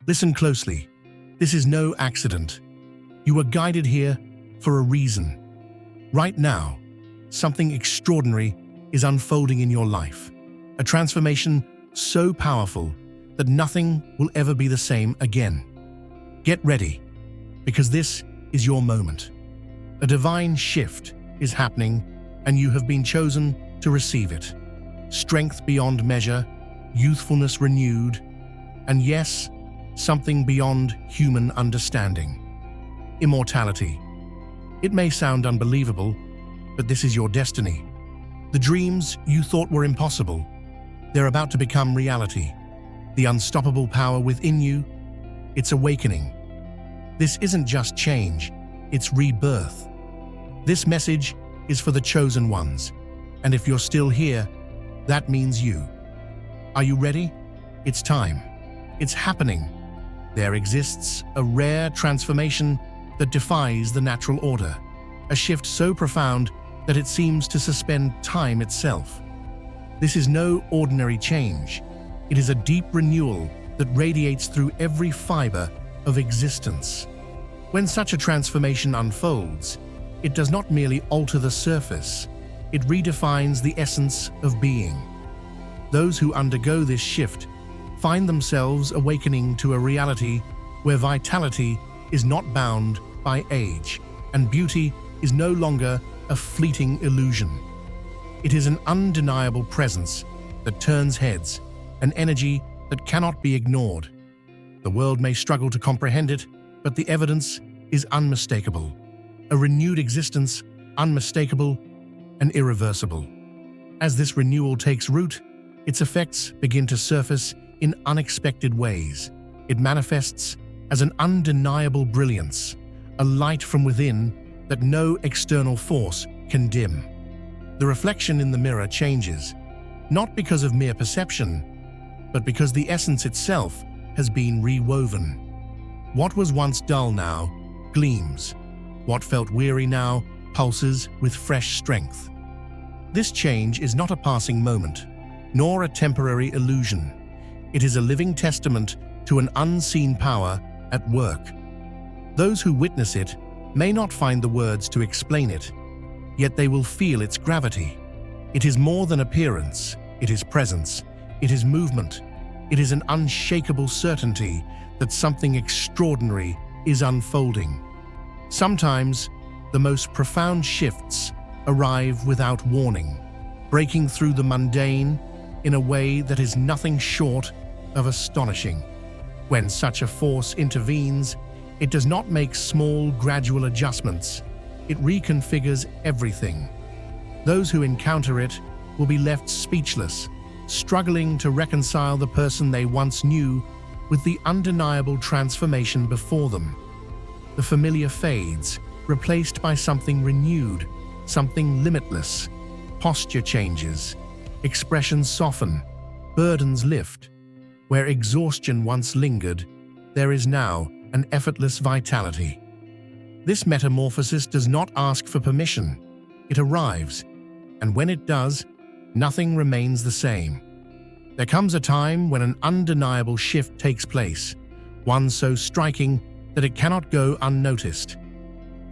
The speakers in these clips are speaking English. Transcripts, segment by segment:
Listen closely. This is no accident. You were guided here for a reason. Right now, something extraordinary is unfolding in your life. A transformation so powerful that nothing will ever be the same again. Get ready, because this is your moment. A divine shift is happening, and you have been chosen to receive it. Strength beyond measure, youthfulness renewed, and yes, something beyond human understanding. Immortality. It may sound unbelievable, but this is your destiny. The dreams you thought were impossible, they're about to become reality. The unstoppable power within you, it's awakening. This isn't just change, it's rebirth. This message is for the chosen ones, and if you're still here, that means you. Are you ready? It's time. It's happening. There exists a rare transformation that defies the natural order, a shift so profound that it seems to suspend time itself. This is no ordinary change. It is a deep renewal that radiates through every fiber of existence. When such a transformation unfolds, it does not merely alter the surface, it redefines the essence of being. Those who undergo this shift find themselves awakening to a reality where vitality is not bound by age, and beauty is no longer a fleeting illusion. It is an undeniable presence that turns heads, an energy that cannot be ignored. The world may struggle to comprehend it, but the evidence is unmistakable. A renewed existence, unmistakable and irreversible. As this renewal takes root, its effects begin to surface in unexpected ways. It manifests as an undeniable brilliance, a light from within that no external force can dim. The reflection in the mirror changes, not because of mere perception, but because the essence itself has been rewoven. What was once dull now gleams. What felt weary now pulses with fresh strength. This change is not a passing moment, nor a temporary illusion. It is a living testament to an unseen power at work. Those who witness it may not find the words to explain it, yet they will feel its gravity. It is more than appearance, it is presence, it is movement, it is an unshakable certainty that something extraordinary is unfolding. Sometimes, the most profound shifts arrive without warning, breaking through the mundane in a way that is nothing short of astonishing. When such a force intervenes, it does not make small, gradual adjustments. It reconfigures everything. Those who encounter it will be left speechless, struggling to reconcile the person they once knew with the undeniable transformation before them. The familiar fades, replaced by something renewed, something limitless. Posture changes, expressions soften, burdens lift. Where exhaustion once lingered, there is now an effortless vitality. This metamorphosis does not ask for permission. It arrives, and when it does, nothing remains the same. There comes a time when an undeniable shift takes place, one so striking that it cannot go unnoticed.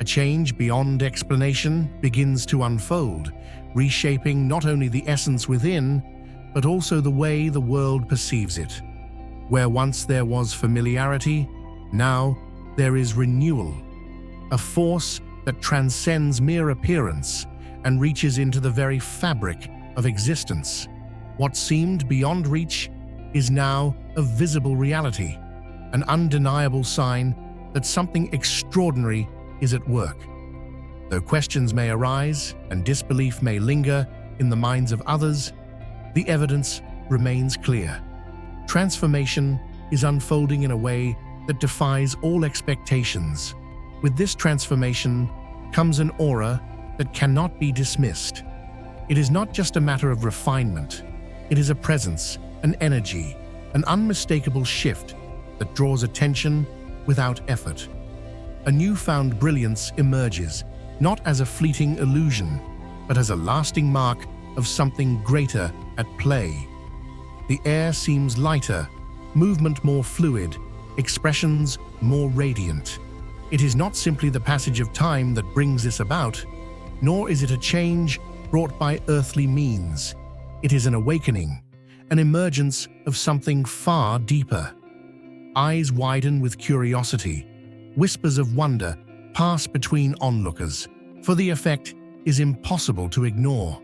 A change beyond explanation begins to unfold, reshaping not only the essence within, but also the way the world perceives it. Where once there was familiarity, now there is renewal, a force that transcends mere appearance and reaches into the very fabric of existence. What seemed beyond reach is now a visible reality, an undeniable sign that something extraordinary is at work. Though questions may arise and disbelief may linger in the minds of others, the evidence remains clear. Transformation is unfolding in a way that defies all expectations. With this transformation comes an aura that cannot be dismissed. It is not just a matter of refinement. It is a presence, an energy, an unmistakable shift that draws attention without effort. A newfound brilliance emerges, not as a fleeting illusion, but as a lasting mark of something greater at play. The air seems lighter, movement more fluid, expressions more radiant. It is not simply the passage of time that brings this about, nor is it a change brought by earthly means. It is an awakening, an emergence of something far deeper. Eyes widen with curiosity. Whispers of wonder pass between onlookers, for the effect is impossible to ignore.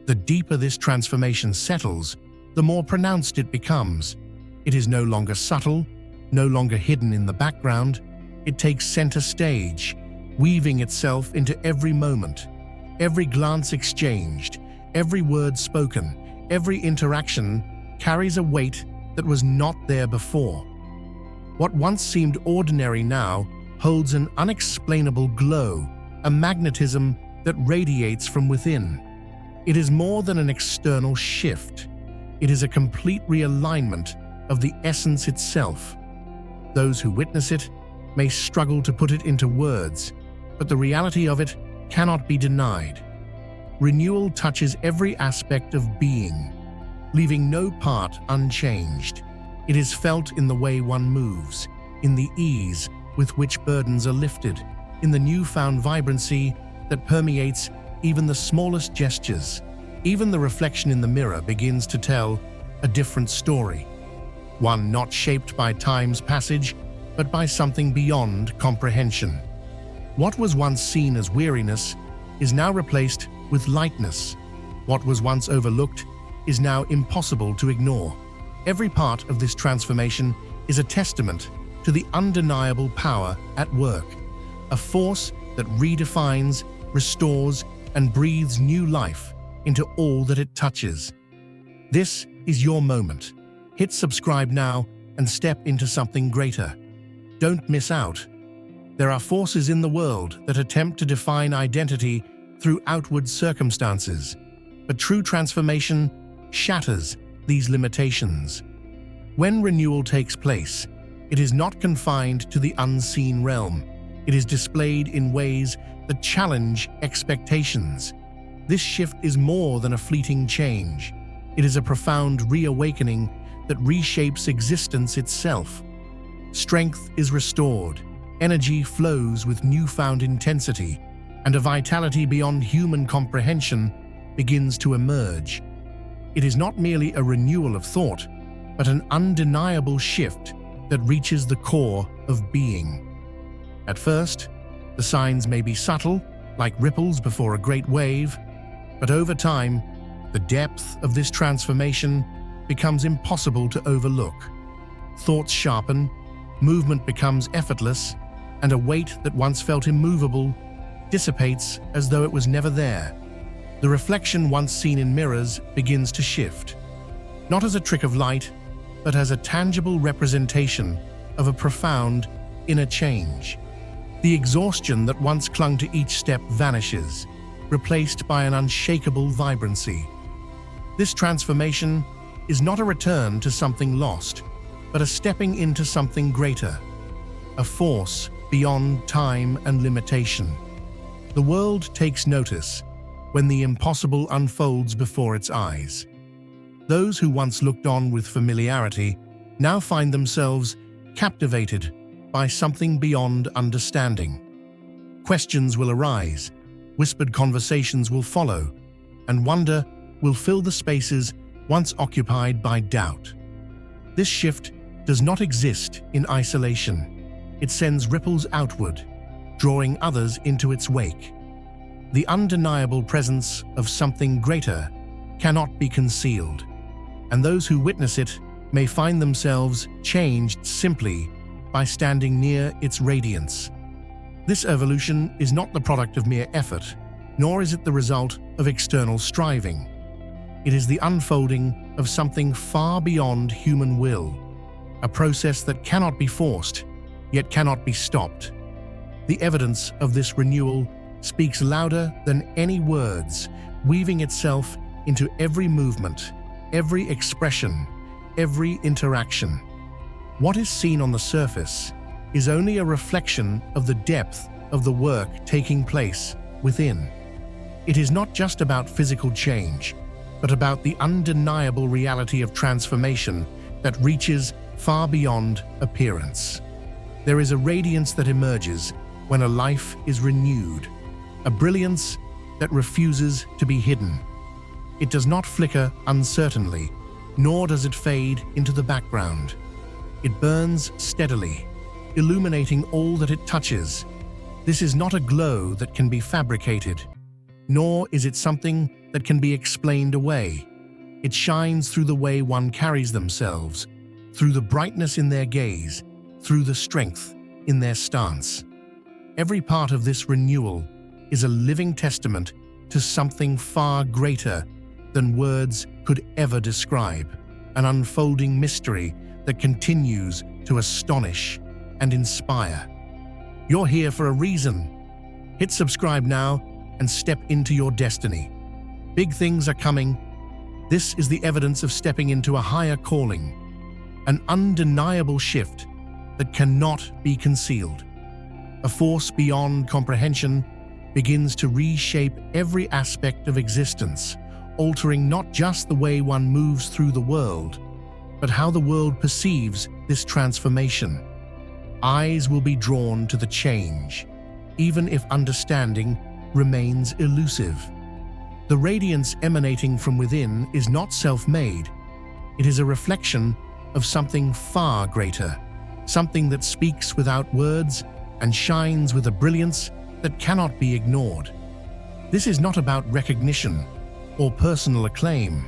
The deeper this transformation settles, the more pronounced it becomes. It is no longer subtle, no longer hidden in the background. It takes center stage, weaving itself into every moment, every glance exchanged, every word spoken, every interaction carries a weight that was not there before. What once seemed ordinary now holds an unexplainable glow, a magnetism that radiates from within. It is more than an external shift. It is a complete realignment of the essence itself. Those who witness it may struggle to put it into words, but the reality of it cannot be denied. Renewal touches every aspect of being, leaving no part unchanged. It is felt in the way one moves, in the ease with which burdens are lifted, in the newfound vibrancy that permeates even the smallest gestures. Even the reflection in the mirror begins to tell a different story, one not shaped by time's passage, but by something beyond comprehension. What was once seen as weariness is now replaced with lightness. What was once overlooked is now impossible to ignore. Every part of this transformation is a testament to the undeniable power at work, a force that redefines, restores, and breathes new life into all that it touches. This is your moment. Hit subscribe now and step into something greater. Don't miss out. There are forces in the world that attempt to define identity through outward circumstances, but true transformation shatters these limitations. When renewal takes place, it is not confined to the unseen realm. It is displayed in ways that challenge expectations. This shift is more than a fleeting change. It is a profound reawakening that reshapes existence itself. Strength is restored, energy flows with newfound intensity, and a vitality beyond human comprehension begins to emerge. It is not merely a renewal of thought, but an undeniable shift that reaches the core of being. At first, the signs may be subtle, like ripples before a great wave, but over time, the depth of this transformation becomes impossible to overlook. Thoughts sharpen, movement becomes effortless, and a weight that once felt immovable dissipates as though it was never there. The reflection once seen in mirrors begins to shift, not as a trick of light, but as a tangible representation of a profound inner change. The exhaustion that once clung to each step vanishes, replaced by an unshakable vibrancy. This transformation is not a return to something lost, but a stepping into something greater, a force beyond time and limitation. The world takes notice when the impossible unfolds before its eyes. Those who once looked on with familiarity now find themselves captivated by something beyond understanding. Questions will arise, whispered conversations will follow, and wonder will fill the spaces once occupied by doubt. This shift does not exist in isolation. It sends ripples outward, drawing others into its wake. The undeniable presence of something greater cannot be concealed, and those who witness it may find themselves changed simply by standing near its radiance. This evolution is not the product of mere effort, nor is it the result of external striving. It is the unfolding of something far beyond human will, a process that cannot be forced, yet cannot be stopped. The evidence of this renewal speaks louder than any words, weaving itself into every movement, every expression, every interaction. What is seen on the surface is only a reflection of the depth of the work taking place within. It is not just about physical change, but about the undeniable reality of transformation that reaches far beyond appearance. There is a radiance that emerges when a life is renewed, a brilliance that refuses to be hidden. It does not flicker uncertainly, nor does it fade into the background. It burns steadily, illuminating all that it touches. This is not a glow that can be fabricated, nor is it something that can be explained away. It shines through the way one carries themselves, through the brightness in their gaze, through the strength in their stance. Every part of this renewal is a living testament to something far greater than words could ever describe, an unfolding mystery that continues to astonish and inspire. You're here for a reason. Hit subscribe now and step into your destiny. Big things are coming. This is the evidence of stepping into a higher calling, an undeniable shift that cannot be concealed. A force beyond comprehension begins to reshape every aspect of existence, altering not just the way one moves through the world, but how the world perceives this transformation. Eyes will be drawn to the change, even if understanding remains elusive. The radiance emanating from within is not self-made. It is a reflection of something far greater, something that speaks without words and shines with a brilliance that cannot be ignored. This is not about recognition or personal acclaim.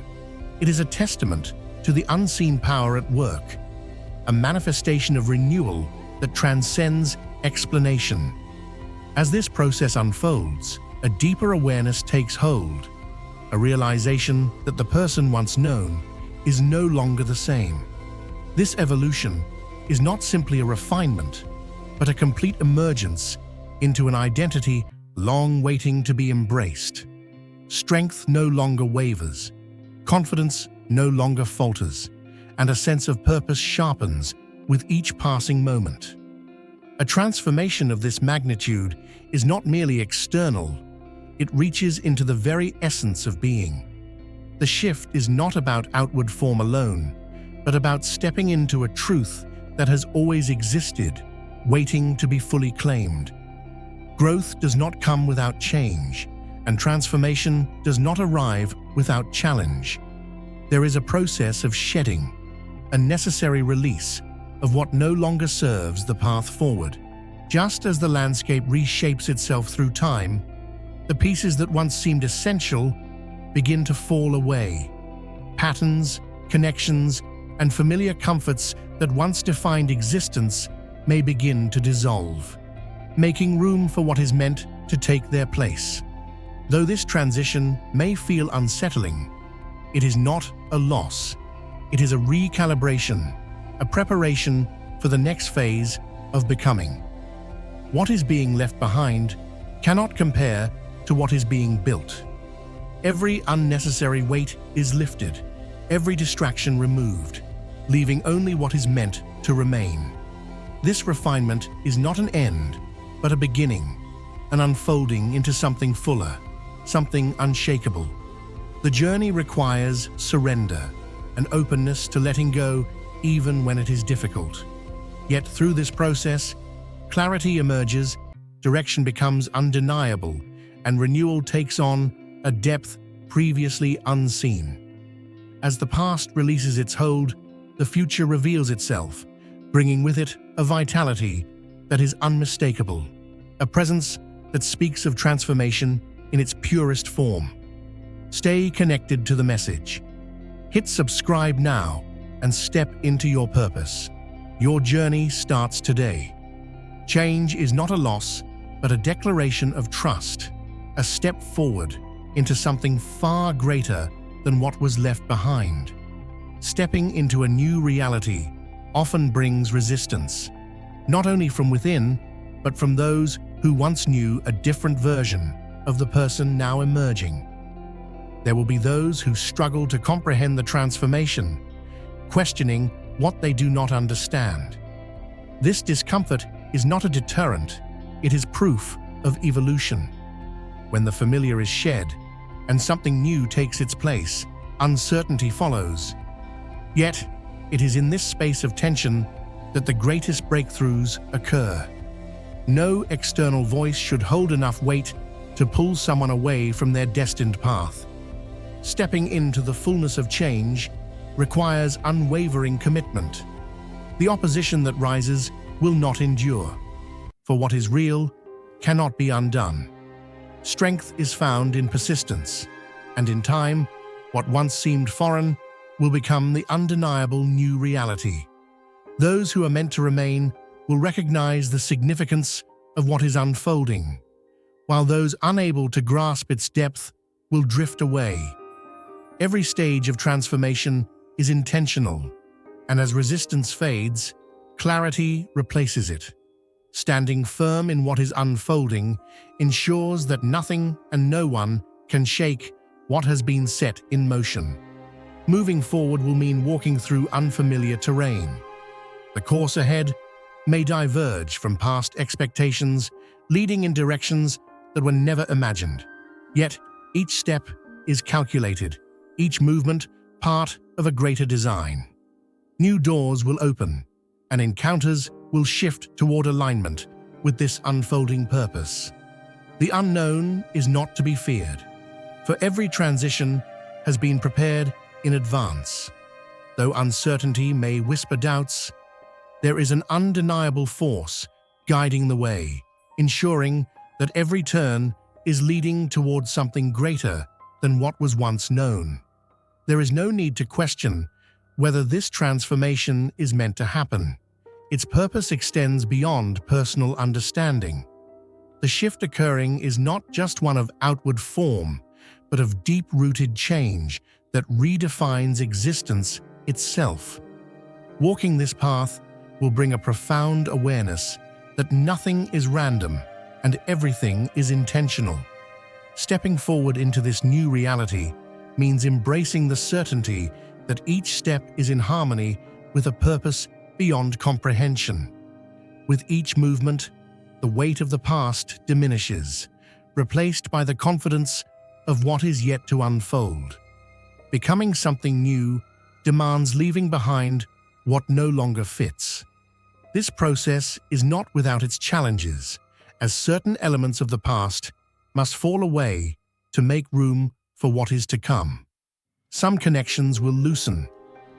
It is a testament to the unseen power at work, a manifestation of renewal that transcends explanation. As this process unfolds, a deeper awareness takes hold, a realization that the person once known is no longer the same. This evolution is not simply a refinement, but a complete emergence into an identity long waiting to be embraced. Strength no longer wavers, confidence no longer falters, and a sense of purpose sharpens with each passing moment. A transformation of this magnitude is not merely external, it reaches into the very essence of being. The shift is not about outward form alone, but about stepping into a truth that has always existed, waiting to be fully claimed. Growth does not come without change, and transformation does not arrive without challenge. There is a process of shedding, a necessary release of what no longer serves the path forward. Just as the landscape reshapes itself through time, the pieces that once seemed essential begin to fall away. Patterns, connections, and familiar comforts that once defined existence may begin to dissolve, making room for what is meant to take their place. Though this transition may feel unsettling, it is not a loss. It is a recalibration, a preparation for the next phase of becoming. What is being left behind cannot compare to what is being built. Every unnecessary weight is lifted, every distraction removed, leaving only what is meant to remain. This refinement is not an end, but a beginning, an unfolding into something fuller, something unshakable. The journey requires surrender, an openness to letting go even when it is difficult. Yet through this process, clarity emerges, direction becomes undeniable, and renewal takes on a depth previously unseen. As the past releases its hold, the future reveals itself, bringing with it a vitality that is unmistakable, a presence that speaks of transformation in its purest form. Stay connected to the message. Hit subscribe now and step into your purpose. Your journey starts today. Change is not a loss, but a declaration of trust, a step forward into something far greater than what was left behind. Stepping into a new reality often brings resistance, not only from within, but from those who once knew a different version of the person now emerging. There will be those who struggle to comprehend the transformation, questioning what they do not understand. This discomfort is not a deterrent, it is proof of evolution. When the familiar is shed and something new takes its place, uncertainty follows. Yet, It is in this space of tension that the greatest breakthroughs occur. No external voice should hold enough weight to pull someone away from their destined path. Stepping into the fullness of change requires unwavering commitment. The opposition that rises will not endure, for what is real cannot be undone. Strength is found in persistence, and in time, what once seemed foreign will become the undeniable new reality. Those who are meant to remain will recognize the significance of what is unfolding, while those unable to grasp its depth will drift away. Every stage of transformation is intentional, and as resistance fades, clarity replaces it. Standing firm in what is unfolding ensures that nothing and no one can shake what has been set in motion. Moving forward will mean walking through unfamiliar terrain. The course ahead may diverge from past expectations, leading in directions that were never imagined. Yet, each step is calculated, each movement part of a greater design. New doors will open, and encounters will shift toward alignment with this unfolding purpose. The unknown is not to be feared, for every transition has been prepared in advance. Though uncertainty may whisper doubts, there is an undeniable force guiding the way, ensuring that every turn is leading towards something greater than what was once known. There is no need to question whether this transformation is meant to happen. Its purpose extends beyond personal understanding. The shift occurring is not just one of outward form, but of deep-rooted change that redefines existence itself. Walking this path will bring a profound awareness that nothing is random and everything is intentional. Stepping forward into this new reality means embracing the certainty that each step is in harmony with a purpose beyond comprehension. With each movement, the weight of the past diminishes, replaced by the confidence of what is yet to unfold. Becoming something new demands leaving behind what no longer fits. This process is not without its challenges, as certain elements of the past must fall away to make room for what is to come. Some connections will loosen,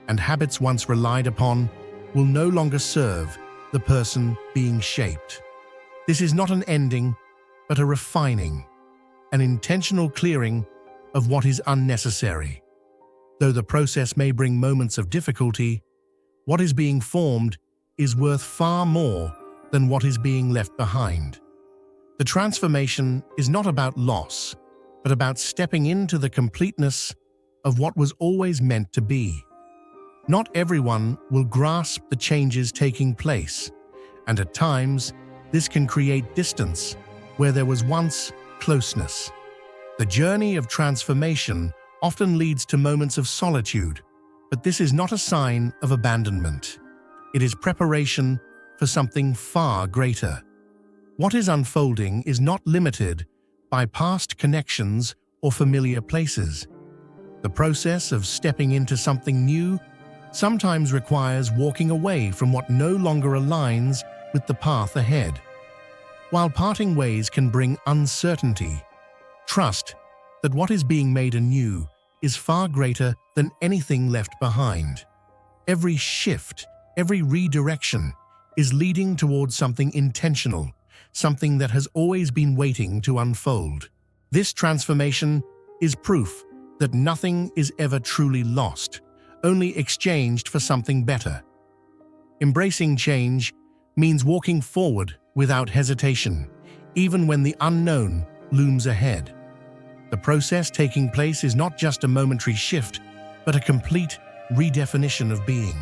and habits once relied upon will no longer serve the person being shaped. This is not an ending, but a refining, an intentional clearing of what is unnecessary. Though the process may bring moments of difficulty, what is being formed is worth far more than what is being left behind. The transformation is not about loss, but about stepping into the completeness of what was always meant to be. Not everyone will grasp the changes taking place, and at times, this can create distance where there was once closeness. The journey of transformation often leads to moments of solitude, but this is not a sign of abandonment. It is preparation for something far greater. What is unfolding is not limited by past connections or familiar places. The process of stepping into something new sometimes requires walking away from what no longer aligns with the path ahead. While parting ways can bring uncertainty, trust that what is being made anew is far greater than anything left behind. Every shift, every redirection is leading towards something intentional, something that has always been waiting to unfold. This transformation is proof that nothing is ever truly lost, only exchanged for something better. Embracing change means walking forward without hesitation, even when the unknown looms ahead. The process taking place is not just a momentary shift, but a complete redefinition of being.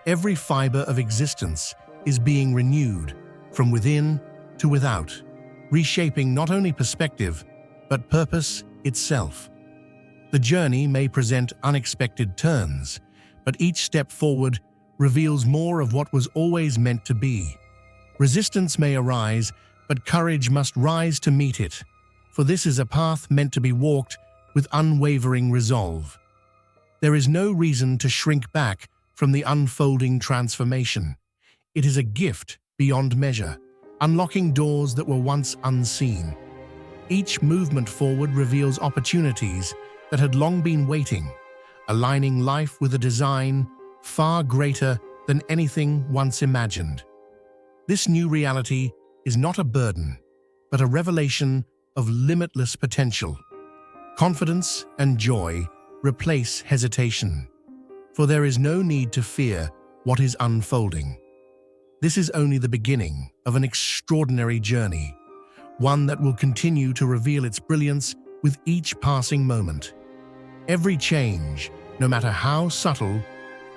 Every fiber of existence is being renewed, from within to without, reshaping not only perspective, but purpose itself. The journey may present unexpected turns, but each step forward reveals more of what was always meant to be. Resistance may arise, but courage must rise to meet it, for this is a path meant to be walked with unwavering resolve. There is no reason to shrink back from the unfolding transformation. It is a gift beyond measure, unlocking doors that were once unseen. Each movement forward reveals opportunities that had long been waiting, aligning life with a design far greater than anything once imagined. This new reality is not a burden, but a revelation of limitless potential. Confidence and joy replace hesitation, for there is no need to fear what is unfolding. This is only the beginning of an extraordinary journey, one that will continue to reveal its brilliance with each passing moment. Every change, no matter how subtle,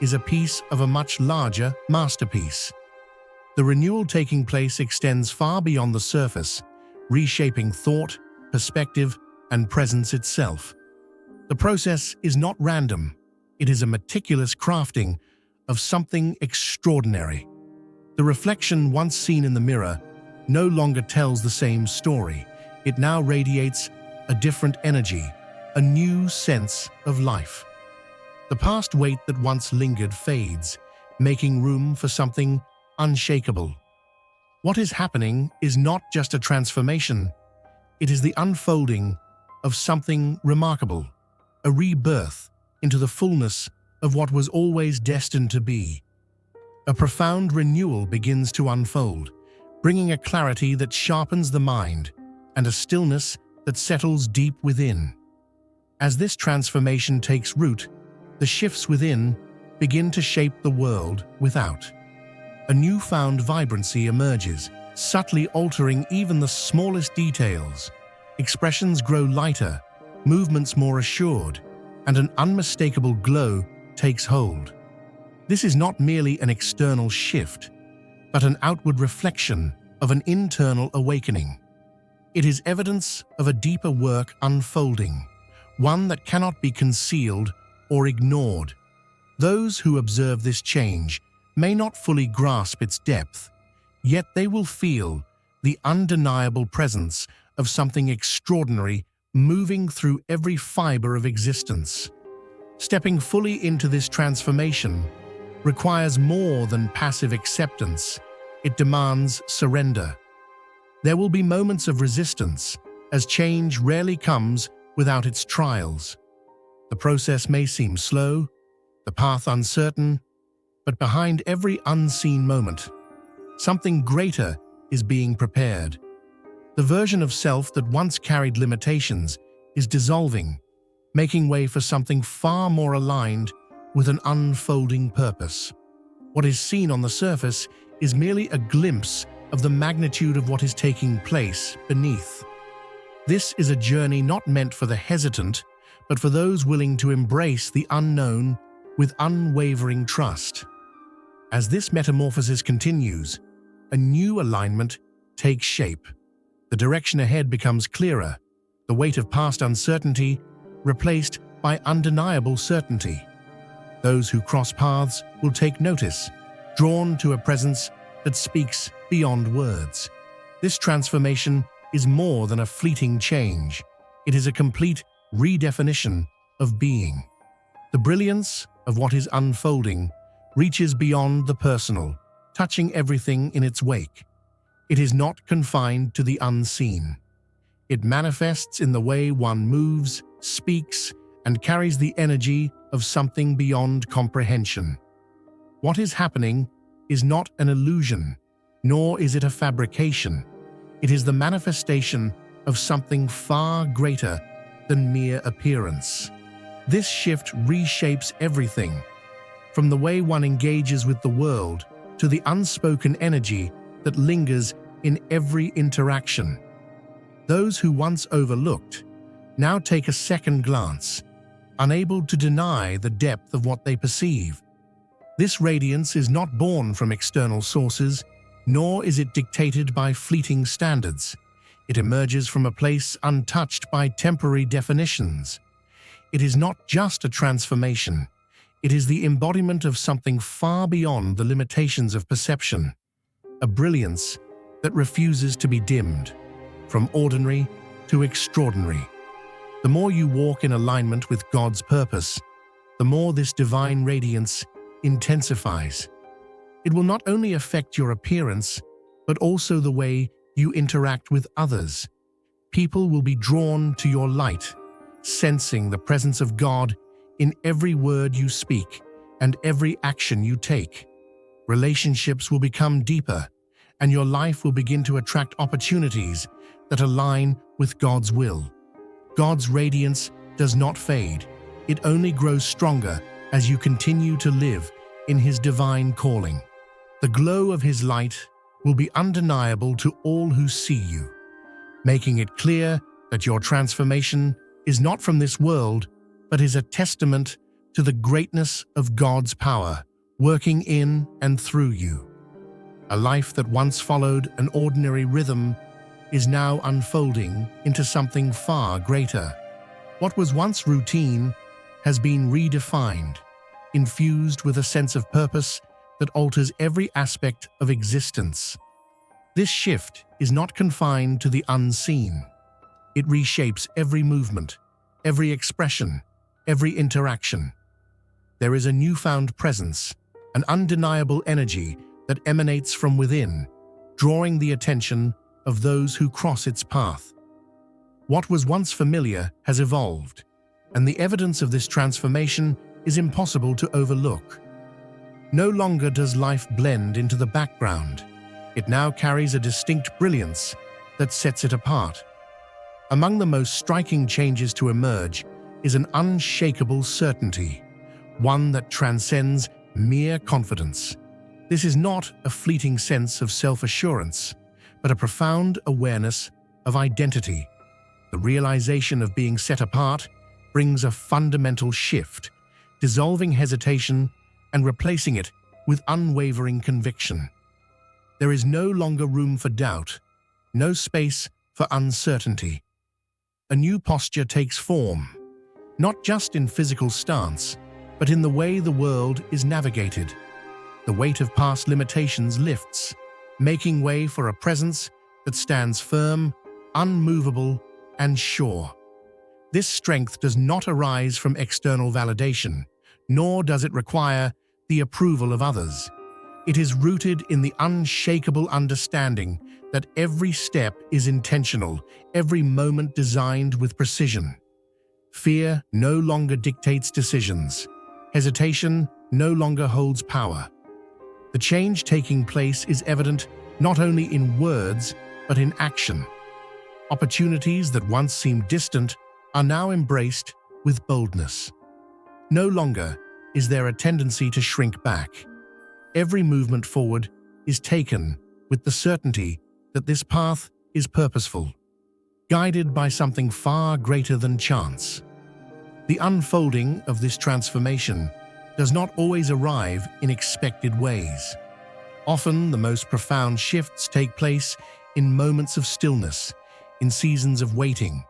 is a piece of a much larger masterpiece. The renewal taking place extends far beyond the surface, reshaping thought, perspective, and presence itself. The process is not random. It is a meticulous crafting of something extraordinary. The reflection once seen in the mirror no longer tells the same story. It now radiates a different energy, a new sense of life. The past weight that once lingered fades, making room for something unshakable. What is happening is not just a transformation, it is the unfolding of something remarkable, a rebirth into the fullness of what was always destined to be. A profound renewal begins to unfold, bringing a clarity that sharpens the mind and a stillness that settles deep within. As this transformation takes root, the shifts within begin to shape the world without. A newfound vibrancy emerges, subtly altering even the smallest details. Expressions grow lighter, movements more assured, and an unmistakable glow takes hold. This is not merely an external shift, but an outward reflection of an internal awakening. It is evidence of a deeper work unfolding, one that cannot be concealed or ignored. Those who observe this change may not fully grasp its depth, yet they will feel the undeniable presence of something extraordinary moving through every fiber of existence. Stepping fully into this transformation requires more than passive acceptance. It demands surrender. There will be moments of resistance, as change rarely comes without its trials. The process may seem slow, the path uncertain, but behind every unseen moment, something greater is being prepared. The version of self that once carried limitations is dissolving, making way for something far more aligned with an unfolding purpose. What is seen on the surface is merely a glimpse of the magnitude of what is taking place beneath. This is a journey not meant for the hesitant, but for those willing to embrace the unknown with unwavering trust. As this metamorphosis continues, a new alignment takes shape. The direction ahead becomes clearer, the weight of past uncertainty replaced by undeniable certainty. Those who cross paths will take notice, drawn to a presence that speaks beyond words. This transformation is more than a fleeting change. It is a complete redefinition of being. The brilliance of what is unfolding reaches beyond the personal, touching everything in its wake. It is not confined to the unseen. It manifests in the way one moves, speaks, and carries the energy of something beyond comprehension. What is happening is not an illusion, nor is it a fabrication. It is the manifestation of something far greater than mere appearance. This shift reshapes everything, from the way one engages with the world to the unspoken energy that lingers in every interaction. Those who once overlooked now take a second glance, unable to deny the depth of what they perceive. This radiance is not born from external sources, nor is it dictated by fleeting standards. It emerges from a place untouched by temporary definitions. It is not just a transformation. It is the embodiment of something far beyond the limitations of perception, a brilliance that refuses to be dimmed, from ordinary to extraordinary. The more you walk in alignment with God's purpose, the more this divine radiance intensifies. It will not only affect your appearance, but also the way you interact with others. People will be drawn to your light, sensing the presence of God in every word you speak and every action you take. Relationships will become deeper, and your life will begin to attract opportunities that align with God's will. God's radiance does not fade. It only grows stronger as you continue to live in His divine calling. The glow of His light will be undeniable to all who see you, making it clear that your transformation is not from this world, but is a testament to the greatness of God's power working in and through you. A life that once followed an ordinary rhythm is now unfolding into something far greater. What was once routine has been redefined, infused with a sense of purpose that alters every aspect of existence. This shift is not confined to the unseen. It reshapes every movement, every expression, every interaction. There is a newfound presence, an undeniable energy that emanates from within, drawing the attention of those who cross its path. What was once familiar has evolved, and the evidence of this transformation is impossible to overlook. No longer does life blend into the background. It now carries a distinct brilliance that sets it apart. Among the most striking changes to emerge is an unshakable certainty, one that transcends mere confidence. This is not a fleeting sense of self-assurance, but a profound awareness of identity. The realization of being set apart brings a fundamental shift, dissolving hesitation and replacing it with unwavering conviction. There is no longer room for doubt, no space for uncertainty. A new posture takes form, not just in physical stance, but in the way the world is navigated. The weight of past limitations lifts, making way for a presence that stands firm, unmovable, and sure. This strength does not arise from external validation, nor does it require the approval of others. It is rooted in the unshakable understanding that every step is intentional, every moment designed with precision. Fear no longer dictates decisions. Hesitation no longer holds power. The change taking place is evident not only in words, but in action. Opportunities that once seemed distant are now embraced with boldness. No longer is there a tendency to shrink back. Every movement forward is taken with the certainty that this path is purposeful, guided by something far greater than chance. The unfolding of this transformation does not always arrive in expected ways. Often, the most profound shifts take place in moments of stillness, in seasons of waiting.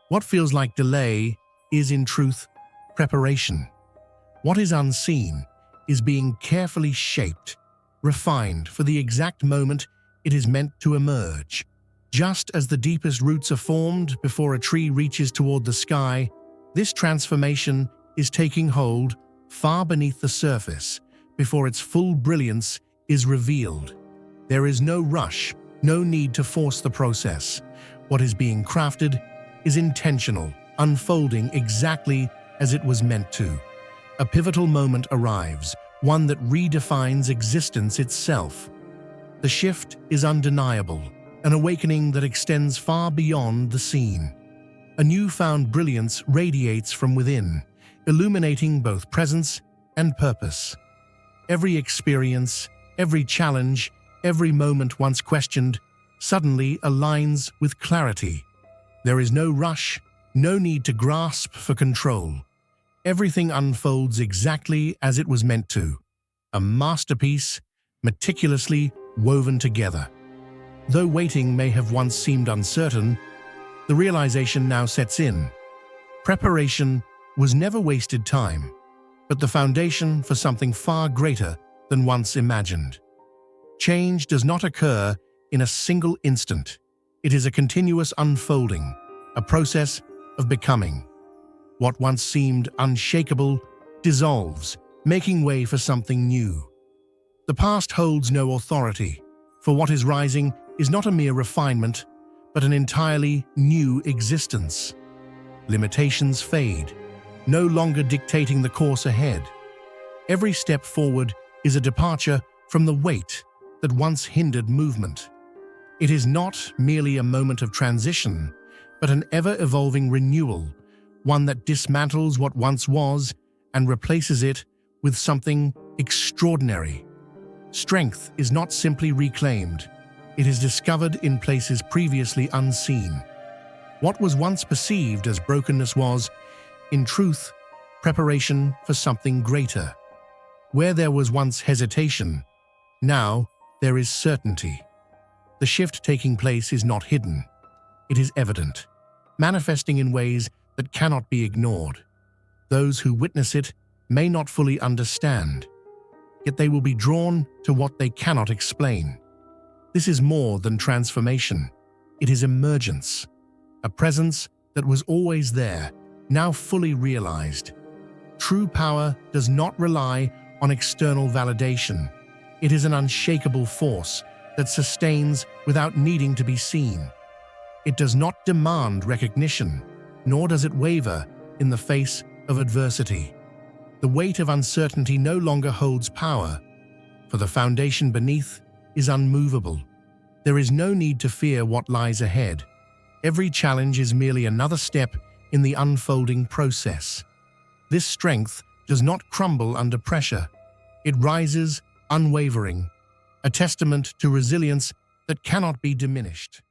What feels like delay is, in truth, preparation. What is unseen is being carefully shaped, refined for the exact moment it is meant to emerge. Just as the deepest roots are formed before a tree reaches toward the sky, this transformation is taking hold far beneath the surface before its full brilliance is revealed. There is no rush, no need to force the process. What is being crafted is intentional, unfolding exactly as it was meant to. A pivotal moment arrives, one that redefines existence itself. The shift is undeniable, an awakening that extends far beyond the scene. A newfound brilliance radiates from within, illuminating both presence and purpose. Every experience, every challenge, every moment once questioned, suddenly aligns with clarity. There is no rush, no need to grasp for control. Everything unfolds exactly as it was meant to, a masterpiece meticulously woven together. Though waiting may have once seemed uncertain, the realization now sets in. Preparation was never wasted time, but the foundation for something far greater than once imagined. Change does not occur in a single instant. It is a continuous unfolding, a process of becoming. What once seemed unshakable dissolves, making way for something new. The past holds no authority, for what is rising is not a mere refinement, but an entirely new existence. Limitations fade, no longer dictating the course ahead. Every step forward is a departure from the weight that once hindered movement. It is not merely a moment of transition, but an ever-evolving renewal, one that dismantles what once was and replaces it with something extraordinary. Strength is not simply reclaimed, it is discovered in places previously unseen. What was once perceived as brokenness was, in truth, preparation for something greater. Where there was once hesitation, now there is certainty. The shift taking place is not hidden. It is evident, manifesting in ways that cannot be ignored. Those who witness it may not fully understand, yet they will be drawn to what they cannot explain. This is more than transformation. It is emergence, a presence that was always there, now fully realized. True power does not rely on external validation. It is an unshakable force that sustains without needing to be seen. It does not demand recognition, nor does it waver in the face of adversity. The weight of uncertainty no longer holds power, for the foundation beneath is unmovable. There is no need to fear what lies ahead. Every challenge is merely another step in the unfolding process. This strength does not crumble under pressure. It rises unwavering, a testament to resilience that cannot be diminished.